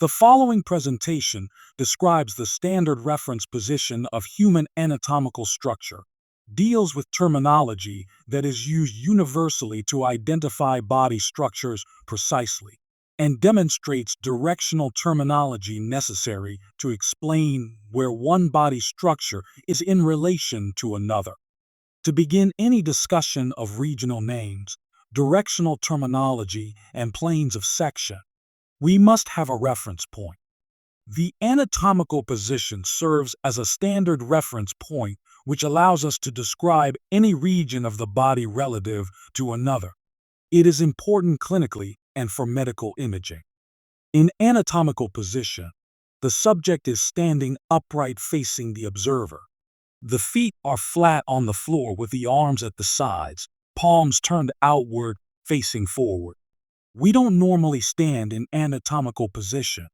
The following presentation describes the standard reference position of human anatomical structure, deals with terminology that is used universally to identify body structures precisely, and demonstrates directional terminology necessary to explain where one body structure is in relation to another. To begin any discussion of regional names, directional terminology, and planes of section, we must have a reference point. The anatomical position serves as a standard reference point which allows us to describe any region of the body relative to another. It is important clinically and for medical imaging. In anatomical position, the subject is standing upright facing the observer. The feet are flat on the floor with the arms at the sides, palms turned outward, facing forward. We don't normally stand in anatomical position,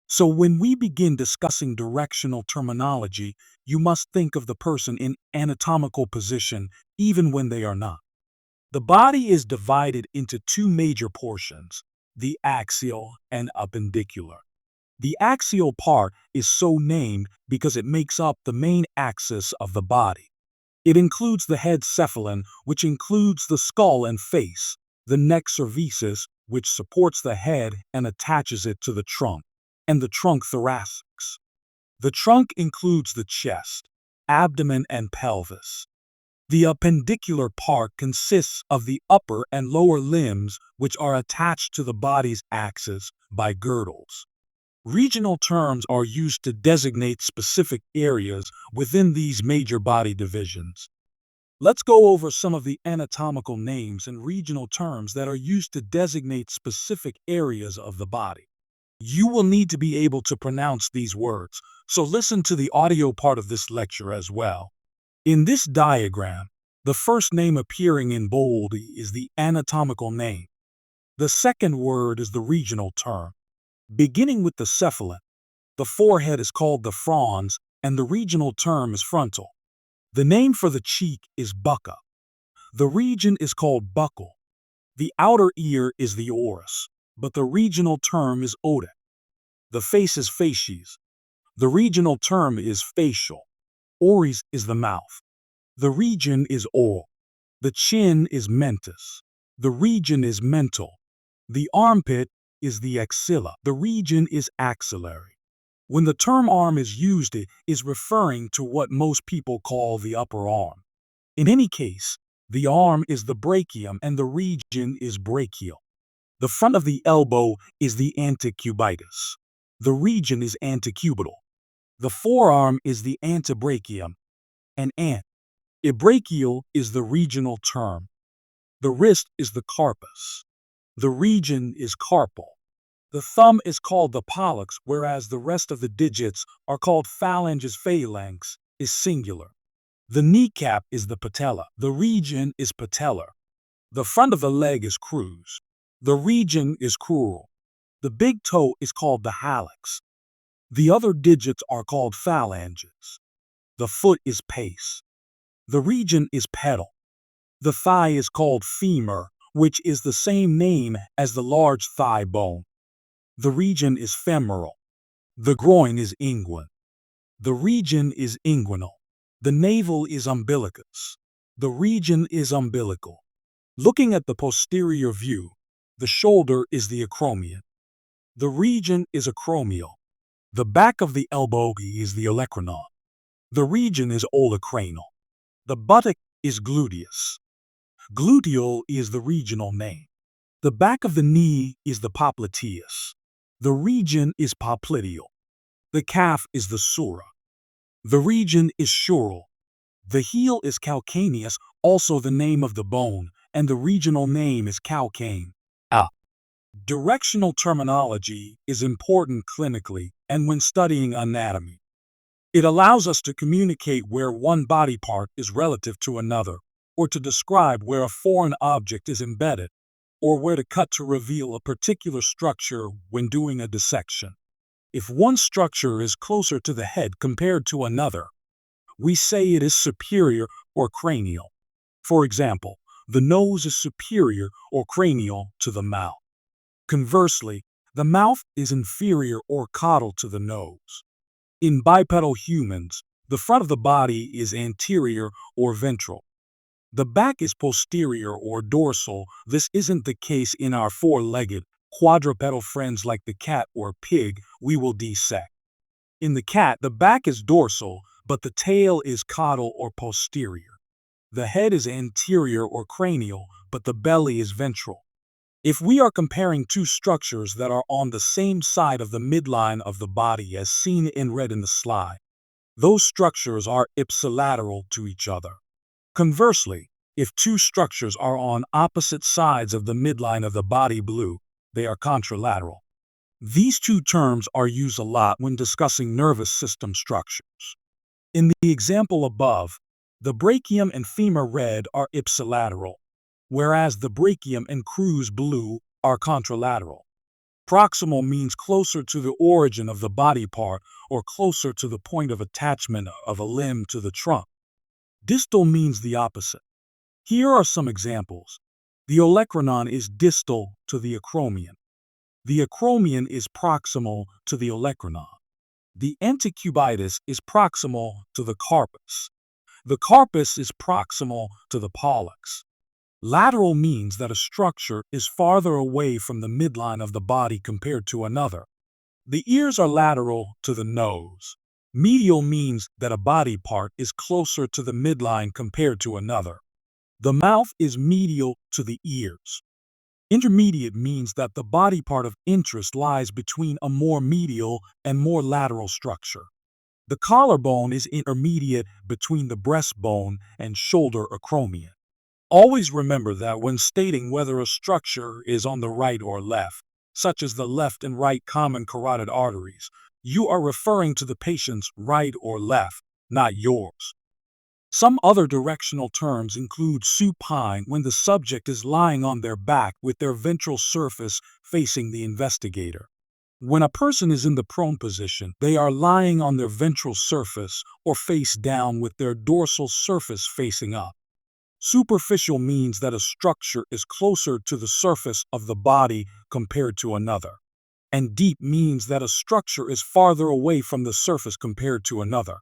so when we begin discussing directional terminology, you must think of the person in anatomical position even when they are not. The body is divided into two major portions, the axial and appendicular. The axial part is so named because it makes up the main axis of the body. It includes the head cephalon, which includes the skull and face, the neck cervicis, which supports the head and attaches it to the trunk, and the trunk thoracics. The trunk includes the chest, abdomen, and pelvis. The appendicular part consists of the upper and lower limbs, which are attached to the body's axis by girdles. Regional terms are used to designate specific areas within these major body divisions. Let's go over some of the anatomical names and regional terms that are used to designate specific areas of the body. You will need to be able to pronounce these words, so listen to the audio part of this lecture as well. In this diagram, the first name appearing in bold is the anatomical name. The second word is the regional term. Beginning with the cephalon, the forehead is called the frons, and the regional term is frontal. The name for the cheek is bucca. The region is called buccal. The outer ear is the oris, but the regional term is otic. The face is facies. The regional term is facial. Oris is the mouth. The region is oral. The chin is mentis. The region is mental. The armpit is the axilla. The region is axillary. When the term arm is used, it is referring to what most people call the upper arm. In any case, the arm is the brachium and the region is brachial. The front of the elbow is the antecubitus. The region is antecubital. The forearm is the antebrachium, and antebrachial is the regional term. The wrist is the carpus. The region is carpal. The thumb is called the pollex, whereas the rest of the digits are called phalanges. Phalanx is singular. The kneecap is the patella. The region is patellar. The front of the leg is crus. The region is crural. The big toe is called the hallux. The other digits are called phalanges. The foot is pes. The region is pedal. The thigh is called femur, which is the same name as the large thigh bone. The region is femoral. The groin is inguine. The region is inguinal. The navel is umbilicus. The region is umbilical. Looking at the posterior view, the shoulder is the acromion. The region is acromial. The back of the elbow is the olecranon. The region is olecranal. The buttock is gluteus. Gluteal is the regional name. The back of the knee is the popliteus. The region is popliteal. The calf is the sura. The region is sural. The heel is calcaneus, also the name of the bone, and the regional name is calcane. Directional terminology is important clinically and when studying anatomy. It allows us to communicate where one body part is relative to another, or to describe where a foreign object is embedded, or where to cut to reveal a particular structure when doing a dissection. If one structure is closer to the head compared to another, we say it is superior or cranial. For example, the nose is superior or cranial to the mouth. Conversely, The mouth is inferior or caudal to the nose. In bipedal humans, the front of the body is anterior or ventral. The back is posterior or dorsal. This isn't the case in our four-legged, quadrupedal friends like the cat or pig we will dissect. In the cat, the back is dorsal, but the tail is caudal or posterior. The head is anterior or cranial, but the belly is ventral. If we are comparing two structures that are on the same side of the midline of the body as seen in red in the slide, those structures are ipsilateral to each other. Conversely, if two structures are on opposite sides of the midline of the body blue, they are contralateral. These two terms are used a lot when discussing nervous system structures. In the example above, the brachium and femur red are ipsilateral, whereas the brachium and crus blue are contralateral. Proximal means closer to the origin of the body part or closer to the point of attachment of a limb to the trunk. Distal means the opposite. Here are some examples. The olecranon is distal to the acromion. The acromion is proximal to the olecranon. The antecubitus is proximal to the carpus. The carpus is proximal to the pollex. Lateral means that a structure is farther away from the midline of the body compared to another. The ears are lateral to the nose. Medial means that a body part is closer to the midline compared to another. The mouth is medial to the ears. Intermediate means that the body part of interest lies between a more medial and more lateral structure. The collarbone is intermediate between the breastbone and shoulder acromion. Always remember that when stating whether a structure is on the right or left, such as the left and right common carotid arteries, you are referring to the patient's right or left, not yours. Some other directional terms include supine when the subject is lying on their back with their ventral surface facing the investigator. When a person is in the prone position, they are lying on their ventral surface or face down with their dorsal surface facing up. Superficial means that a structure is closer to the surface of the body compared to another. And deep means that a structure is farther away from the surface compared to another.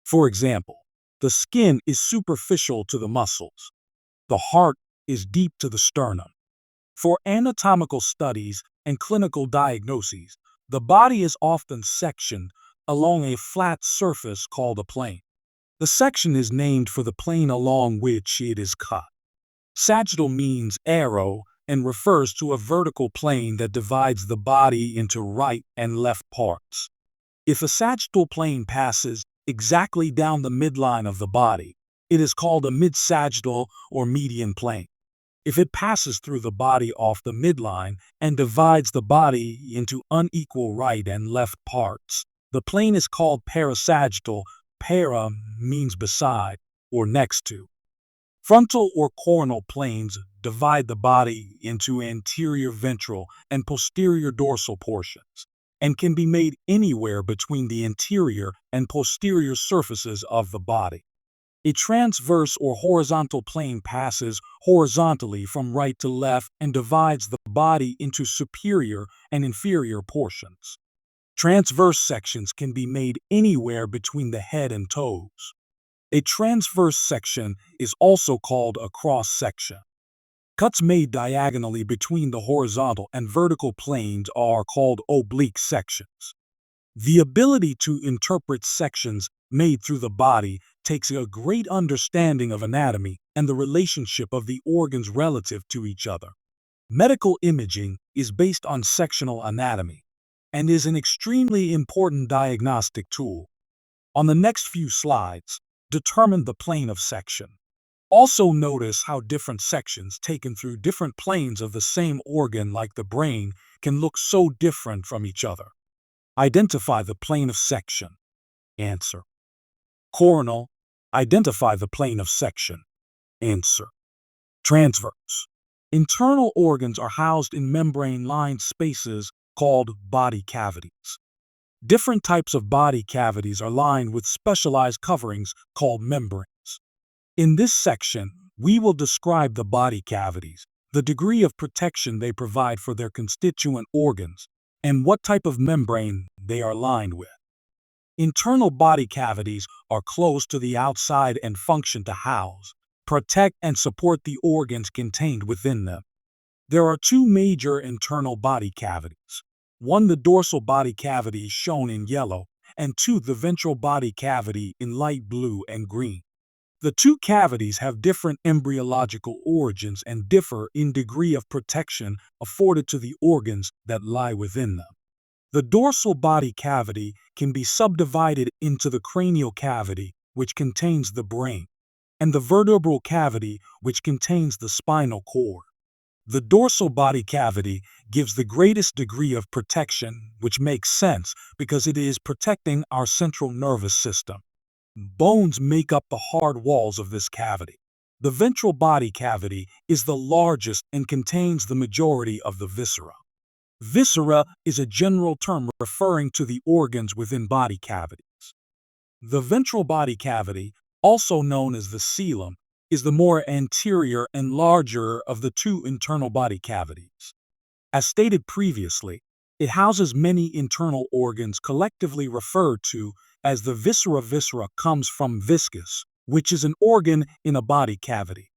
For example, the skin is superficial to the muscles. The heart is deep to the sternum. For anatomical studies and clinical diagnoses, the body is often sectioned along a flat surface called a plane. The section is named for the plane along which it is cut. Sagittal means arrow and refers to a vertical plane that divides the body into right and left parts. If a sagittal plane passes exactly down the midline of the body, it is called a mid-sagittal or median plane. If it passes through the body off the midline and divides the body into unequal right and left parts, the plane is called parasagittal. Para means beside or next to. Frontal or coronal planes divide the body into anterior ventral and posterior dorsal portions, and can be made anywhere between the anterior and posterior surfaces of the body. A transverse or horizontal plane passes horizontally from right to left and divides the body into superior and inferior portions. Transverse sections can be made anywhere between the head and toes. A transverse section is also called a cross-section. Cuts made diagonally between the horizontal and vertical planes are called oblique sections. The ability to interpret sections made through the body takes a great understanding of anatomy and the relationship of the organs relative to each other. Medical imaging is based on sectional anatomy and is an extremely important diagnostic tool. On the next few slides, determine the plane of section. Also notice how different sections taken through different planes of the same organ like the brain can look so different from each other. Identify the plane of section. Answer. Coronal. Identify the plane of section. Answer. Transverse. Internal organs are housed in membrane-lined spaces called body cavities. Different types of body cavities are lined with specialized coverings called membranes. In this section, we will describe the body cavities, the degree of protection they provide for their constituent organs, and what type of membrane they are lined with. Internal body cavities are closed to the outside and function to house, protect, and support the organs contained within them. There are two major internal body cavities. One, the dorsal body cavity shown in yellow, and two, the ventral body cavity in light blue and green. The two cavities have different embryological origins and differ in degree of protection afforded to the organs that lie within them. The dorsal body cavity can be subdivided into the cranial cavity, which contains the brain, and the vertebral cavity, which contains the spinal cord. The dorsal body cavity gives the greatest degree of protection, which makes sense because it is protecting our central nervous system. Bones make up the hard walls of this cavity. The ventral body cavity is the largest and contains the majority of the viscera. Viscera is a general term referring to the organs within body cavities. The ventral body cavity, also known as the coelom, is the more anterior and larger of the two internal body cavities. As stated previously, it houses many internal organs collectively referred to as the viscera. Viscera comes from viscus, which is an organ in a body cavity.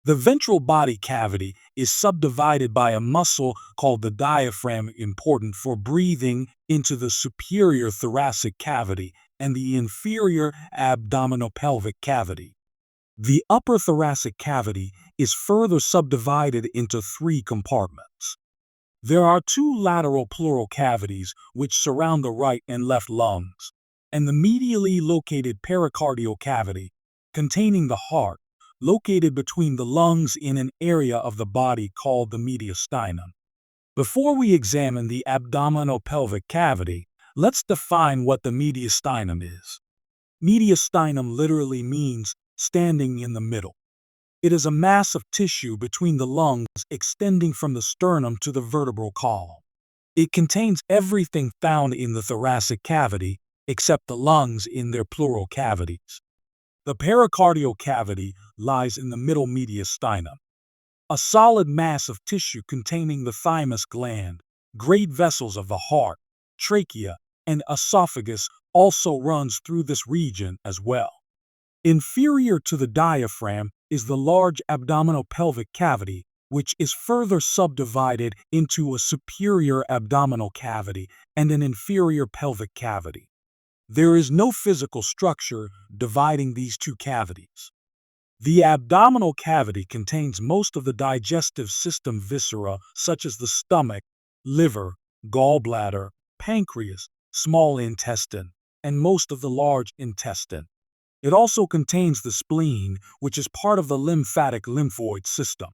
The ventral body cavity is subdivided by a muscle called the diaphragm, important for breathing, into the superior thoracic cavity and the inferior abdominopelvic cavity. The upper thoracic cavity is further subdivided into three compartments. There are two lateral pleural cavities which surround the right and left lungs, and the medially located pericardial cavity, containing the heart, located between the lungs in an area of the body called the mediastinum. Before we examine the abdominopelvic cavity, let's define what the mediastinum is. Mediastinum literally means standing in the middle. It is a mass of tissue between the lungs extending from the sternum to the vertebral column. It contains everything found in the thoracic cavity except the lungs in their pleural cavities. The pericardial cavity lies in the middle mediastinum. A solid mass of tissue containing the thymus gland, great vessels of the heart, trachea, and esophagus also runs through this region as well. Inferior to the diaphragm is the large abdominopelvic cavity, which is further subdivided into a superior abdominal cavity and an inferior pelvic cavity. There is no physical structure dividing these two cavities. The abdominal cavity contains most of the digestive system viscera, such as the stomach, liver, gallbladder, pancreas, small intestine, and most of the large intestine. It also contains the spleen, which is part of the lymphoid system.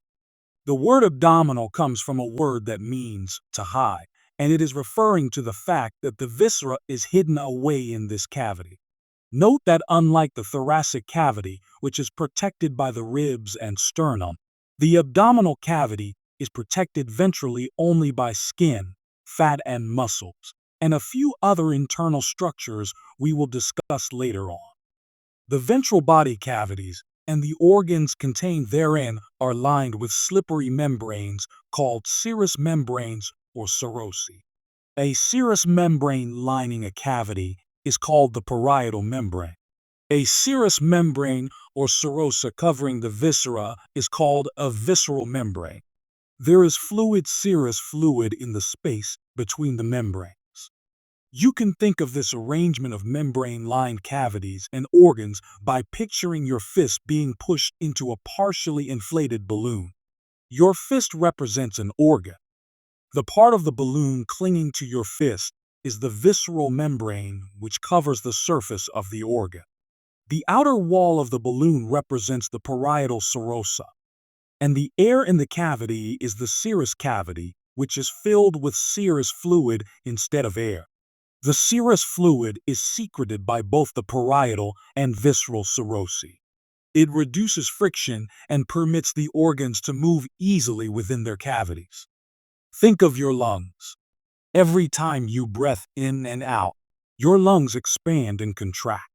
The word abdominal comes from a word that means to hide, and it is referring to the fact that the viscera is hidden away in this cavity. Note that unlike the thoracic cavity, which is protected by the ribs and sternum, the abdominal cavity is protected ventrally only by skin, fat, and muscles, and a few other internal structures we will discuss later on. The ventral body cavities and the organs contained therein are lined with slippery membranes called serous membranes or serosi. A serous membrane lining a cavity is called the parietal membrane. A serous membrane or serosa covering the viscera is called a visceral membrane. There is serous fluid in the space between the membranes. You can think of this arrangement of membrane-lined cavities and organs by picturing your fist being pushed into a partially inflated balloon. Your fist represents an organ. The part of the balloon clinging to your fist is the visceral membrane, which covers the surface of the organ. The outer wall of the balloon represents the parietal serosa, and the air in the cavity is the serous cavity, which is filled with serous fluid instead of air. The serous fluid is secreted by both the parietal and visceral serosi. It reduces friction and permits the organs to move easily within their cavities. Think of your lungs. Every time you breathe in and out, your lungs expand and contract.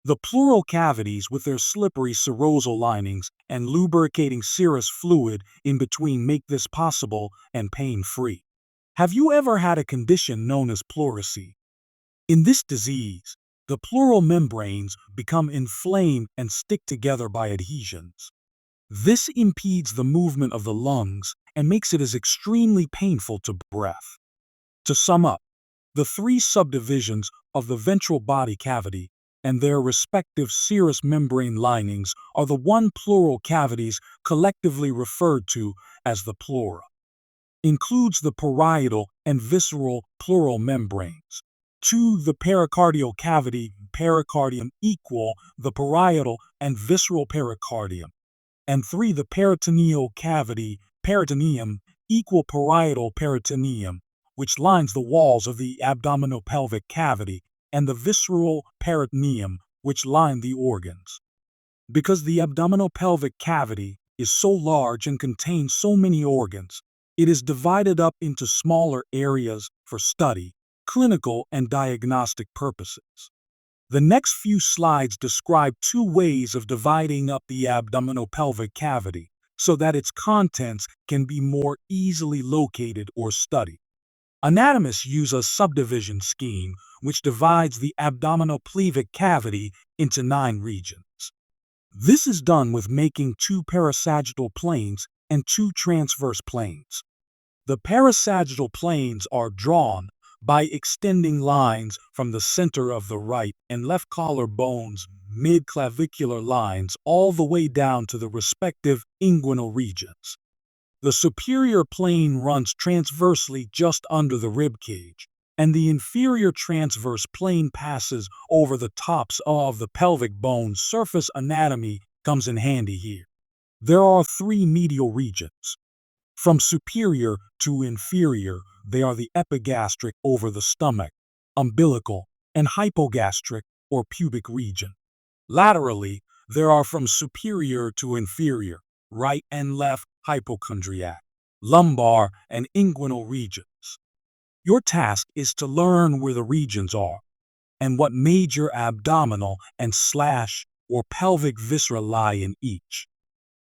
The pleural cavities with their slippery serosal linings and lubricating serous fluid in between make this possible and pain-free. Have you ever had a condition known as pleurisy? In this disease, the pleural membranes become inflamed and stick together by adhesions. This impedes the movement of the lungs and makes it as extremely painful to breath. To sum up, the three subdivisions of the ventral body cavity and their respective serous membrane linings are the pleural cavities collectively referred to as the pleura. Includes the parietal and visceral pleural membranes. 2. The pericardial cavity, pericardium equal the parietal and visceral pericardium. And 3. The peritoneal cavity, peritoneum equal parietal peritoneum, which lines the walls of the abdominopelvic cavity, and the visceral peritoneum, which line the organs. Because the abdominopelvic cavity is so large and contains so many organs, it is divided up into smaller areas for study, clinical and diagnostic purposes. The next few slides describe 2 ways of dividing up the abdominopelvic cavity so that its contents can be more easily located or studied. Anatomists use a subdivision scheme which divides the abdominopelvic cavity into 9 regions. This is done with making 2 parasagittal planes and 2 transverse planes. The parasagittal planes are drawn by extending lines from the center of the right and left collarbones, mid-clavicular lines, all the way down to the respective inguinal regions. The superior plane runs transversely just under the rib cage, and the inferior transverse plane passes over the tops of the pelvic bone. Surface anatomy comes in handy here. There are 3 medial regions. From superior to inferior, they are the epigastric over the stomach, umbilical, and hypogastric or pubic region. Laterally, there are from superior to inferior, right and left hypochondriac, lumbar, and inguinal regions. Your task is to learn where the regions are and what major abdominal and / or pelvic viscera lie in each.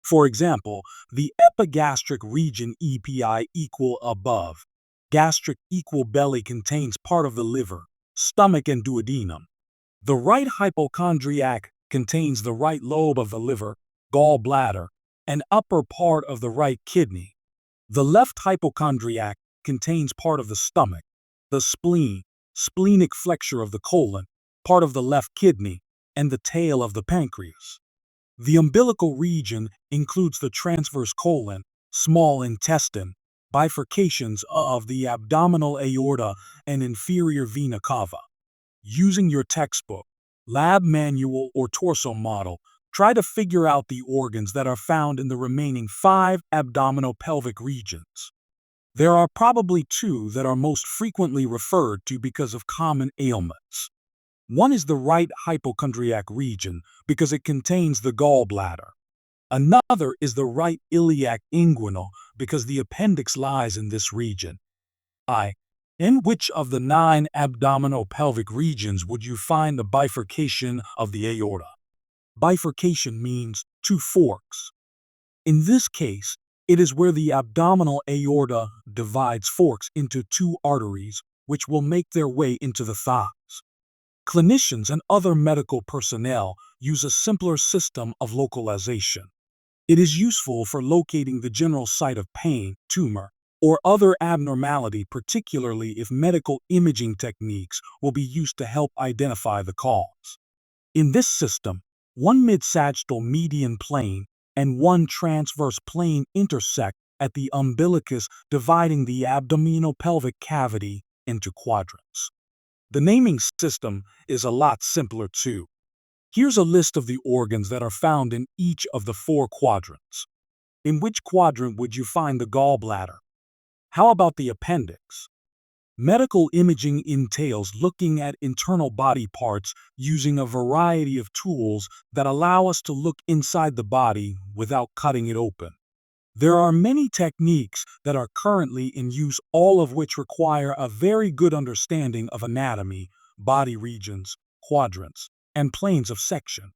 For example, the epigastric region EPI equal above. Gastric equal belly contains part of the liver, stomach, and duodenum. The right hypochondriac contains the right lobe of the liver, gallbladder, and upper part of the right kidney. The left hypochondriac contains part of the stomach, the spleen, splenic flexure of the colon, part of the left kidney, and the tail of the pancreas. The umbilical region includes the transverse colon, small intestine, bifurcations of the abdominal aorta, and inferior vena cava. Using your textbook, lab manual, or torso model, try to figure out the organs that are found in the remaining 5 abdominopelvic regions. There are probably 2 that are most frequently referred to because of common ailments. One is the right hypochondriac region because it contains the gallbladder. Another is the right iliac inguinal because the appendix lies in this region. In which of the 9 abdominopelvic regions would you find the bifurcation of the aorta? Bifurcation means 2 forks. In this case, it is where the abdominal aorta divides forks into 2 arteries, which will make their way into the thighs. Clinicians and other medical personnel use a simpler system of localization. It is useful for locating the general site of pain, tumor, or other abnormality, particularly if medical imaging techniques will be used to help identify the cause. In this system, 1 mid-sagittal median plane and 1 transverse plane intersect at the umbilicus, dividing the abdominopelvic cavity into quadrants. The naming system is a lot simpler too. Here's a list of the organs that are found in each of the 4 quadrants. In which quadrant would you find the gallbladder? How about the appendix? Medical imaging entails looking at internal body parts using a variety of tools that allow us to look inside the body without cutting it open. There are many techniques that are currently in use, all of which require a very good understanding of anatomy, body regions, quadrants, and planes of section.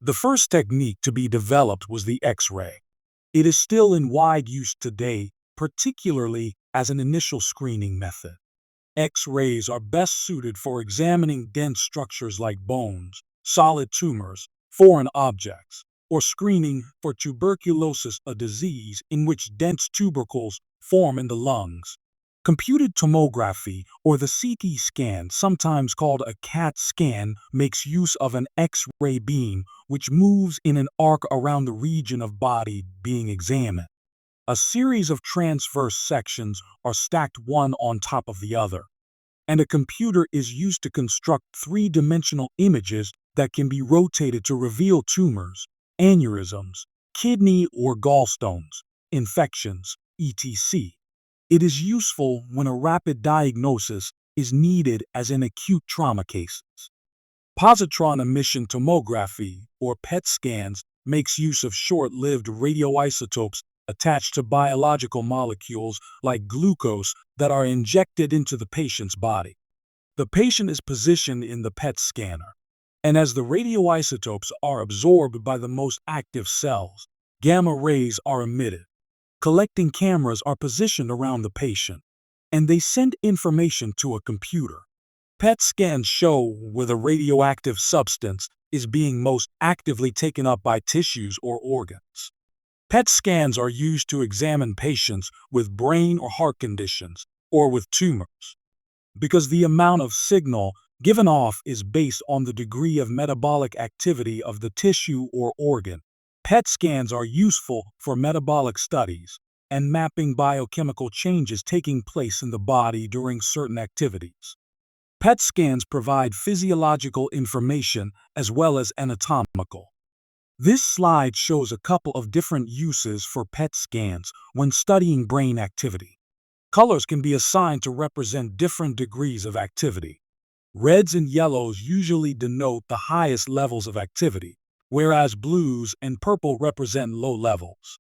The first technique to be developed was the X-ray. It is still in wide use today, particularly as an initial screening method. X-rays are best suited for examining dense structures like bones, solid tumors, foreign objects, or screening for tuberculosis, a disease in which dense tubercles form in the lungs. Computed tomography, or the CT scan, sometimes called a CAT scan, makes use of an X-ray beam which moves in an arc around the region of body being examined. A series of transverse sections are stacked one on top of the other, and a computer is used to construct three-dimensional images that can be rotated to reveal tumors, aneurysms, kidney or gallstones, infections, etc. It is useful when a rapid diagnosis is needed, as in acute trauma cases. Positron emission tomography, or PET scans, makes use of short-lived radioisotopes attached to biological molecules like glucose that are injected into the patient's body. The patient is positioned in the PET scanner, and as the radioisotopes are absorbed by the most active cells, gamma rays are emitted. Collecting cameras are positioned around the patient, and they send information to a computer. PET scans show where the radioactive substance is being most actively taken up by tissues or organs. PET scans are used to examine patients with brain or heart conditions or with tumors. Because the amount of signal given off is based on the degree of metabolic activity of the tissue or organ, PET scans are useful for metabolic studies and mapping biochemical changes taking place in the body during certain activities. PET scans provide physiological information as well as anatomical. This slide shows a couple of different uses for PET scans when studying brain activity. Colors can be assigned to represent different degrees of activity. Reds and yellows usually denote the highest levels of activity, whereas blues and purple represent low levels.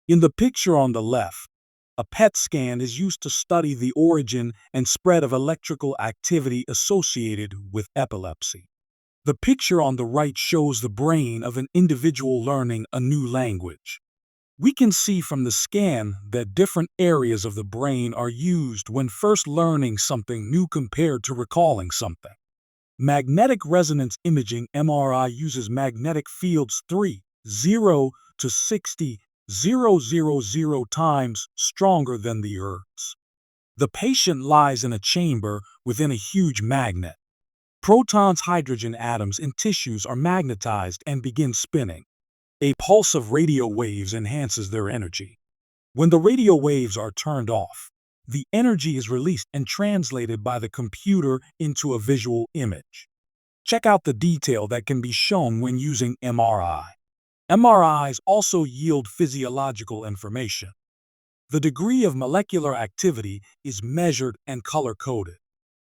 In the picture on the left, a PET scan is used to study the origin and spread of electrical activity associated with epilepsy. The picture on the right shows the brain of an individual learning a new language. We can see from the scan that different areas of the brain are used when first learning something new compared to recalling something. Magnetic resonance imaging (MRI) uses magnetic fields 3,0 to 60,000 times stronger than the Earth's. The patient lies in a chamber within a huge magnet. Protons, hydrogen atoms in tissues are magnetized and begin spinning. A pulse of radio waves enhances their energy. When the radio waves are turned off, the energy is released and translated by the computer into a visual image. Check out the detail that can be shown when using MRI. MRIs also yield physiological information. The degree of molecular activity is measured and color-coded.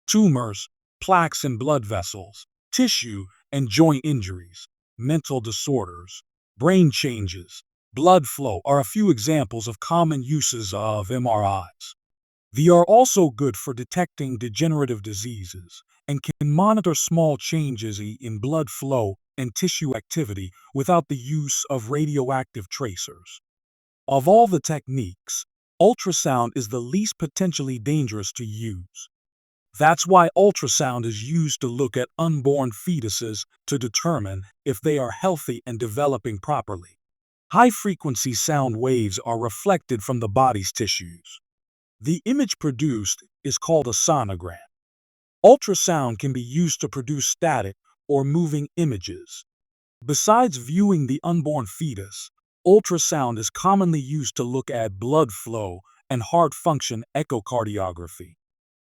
Tumors, plaques in blood vessels, tissue and joint injuries, mental disorders, brain changes, blood flow are a few examples of common uses of MRIs. They are also good for detecting degenerative diseases and can monitor small changes in blood flow and tissue activity without the use of radioactive tracers. Of all the techniques, ultrasound is the least potentially dangerous to use. That's why ultrasound is used to look at unborn fetuses to determine if they are healthy and developing properly. High-frequency sound waves are reflected from the body's tissues. The image produced is called a sonogram. Ultrasound can be used to produce static or moving images. Besides viewing the unborn fetus, ultrasound is commonly used to look at blood flow and heart function echocardiography.